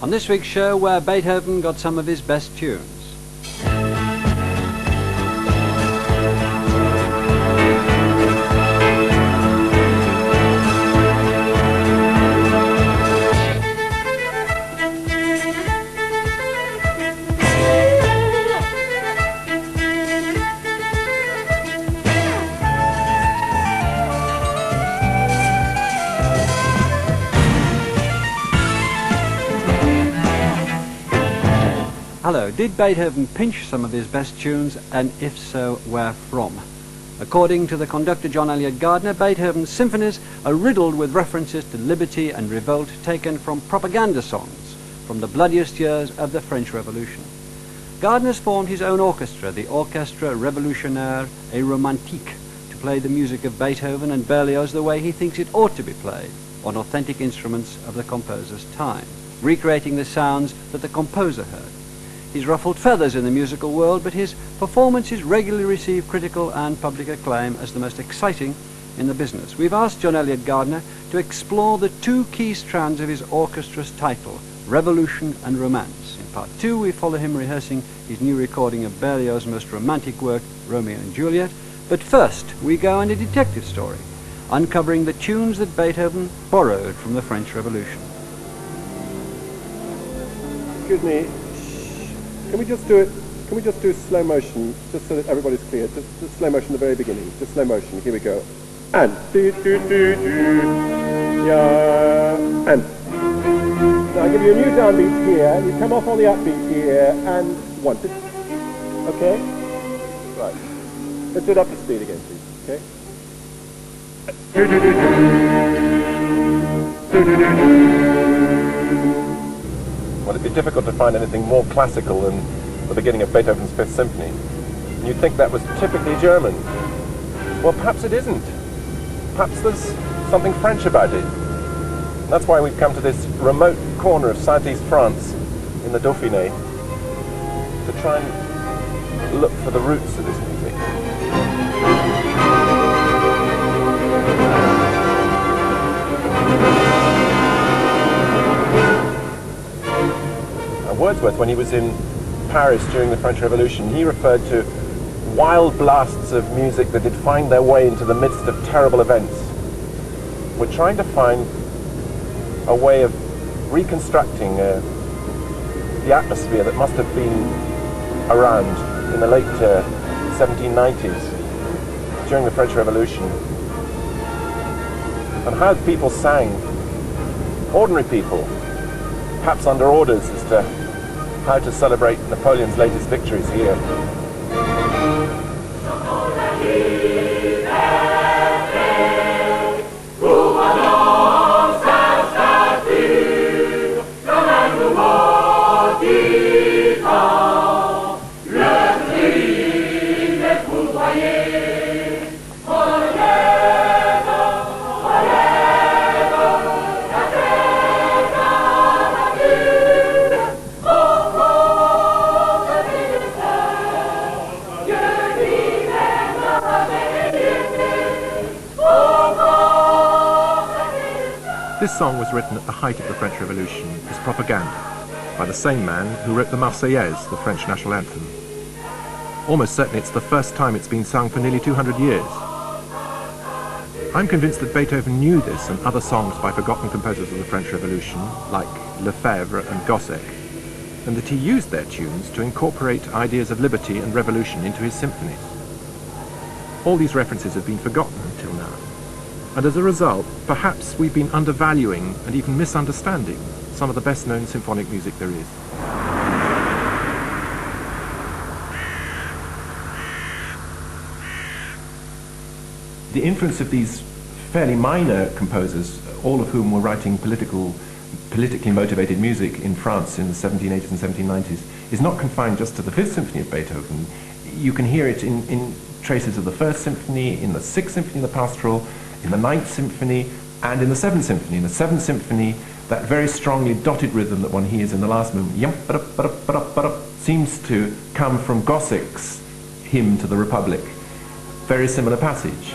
On this week's show, where Beethoven got some of his best tunes. Hello, did Beethoven pinch some of his best tunes, and if so, where from? According to the conductor John Eliot Gardiner, Beethoven's symphonies are riddled with references to liberty and revolt taken from propaganda songs from the bloodiest years of the French Revolution. Gardiner's formed his own orchestra, the Orchestre Revolutionnaire, a Romantique, to play the music of Beethoven and Berlioz the way he thinks it ought to be played, on authentic instruments of the composer's time, recreating the sounds that the composer heard. He's ruffled feathers in the musical world, but his performances regularly receive critical and public acclaim as the most exciting in the business. We've asked John Eliot Gardiner to explore the two key strands of his orchestra's title, Revolution and Romance. In part two, we follow him rehearsing his new recording of Berlioz's most romantic work, Romeo and Juliet. But first, we go on a detective story, uncovering the tunes that Beethoven borrowed from the French Revolution. Excuse me. Can we just do it? Can we just do slow motion, just so that everybody's clear? Just slow motion at the very beginning. Just slow motion. Here we go. And do do do do. Yeah. And. Now I give you a new downbeat here. You come off on the upbeat here, and 1, 2. Okay. Right. Let's do it up to speed again, please. Okay. Do do do do. Do do do do. Well, it'd be difficult to find anything more classical than the beginning of Beethoven's Fifth Symphony. And you'd think that was typically German. Well, perhaps it isn't. Perhaps there's something French about it. And that's why we've come to this remote corner of southeast France in the Dauphiné to try and look for the roots of this music. Wordsworth, when he was in Paris during the French Revolution, he referred to wild blasts of music that did find their way into the midst of terrible events. We're trying to find a way of reconstructing the atmosphere that must have been around in the late 1790s during the French Revolution, and how people sang, ordinary people, perhaps under orders as to how to celebrate Napoleon's latest victories here. This song was written at the height of the French Revolution as propaganda by the same man who wrote the Marseillaise, the French national anthem. Almost certainly it's the first time it's been sung for nearly 200 years. I'm convinced that Beethoven knew this and other songs by forgotten composers of the French Revolution, like Lefebvre and Gossec, and that he used their tunes to incorporate ideas of liberty and revolution into his symphonies. All these references have been forgotten until now. And as a result, perhaps we've been undervaluing and even misunderstanding some of the best-known symphonic music there is. The influence of these fairly minor composers, all of whom were writing politically motivated music in France in the 1780s and 1790s, is not confined just to the Fifth Symphony of Beethoven. You can hear it in traces of the First Symphony, in the Sixth Symphony, the Pastoral, in the Ninth Symphony, and in the Seventh Symphony. In the Seventh Symphony, that very strongly dotted rhythm that one hears in the last movement, seems to come from Gossec's hymn to the Republic. Very similar passage.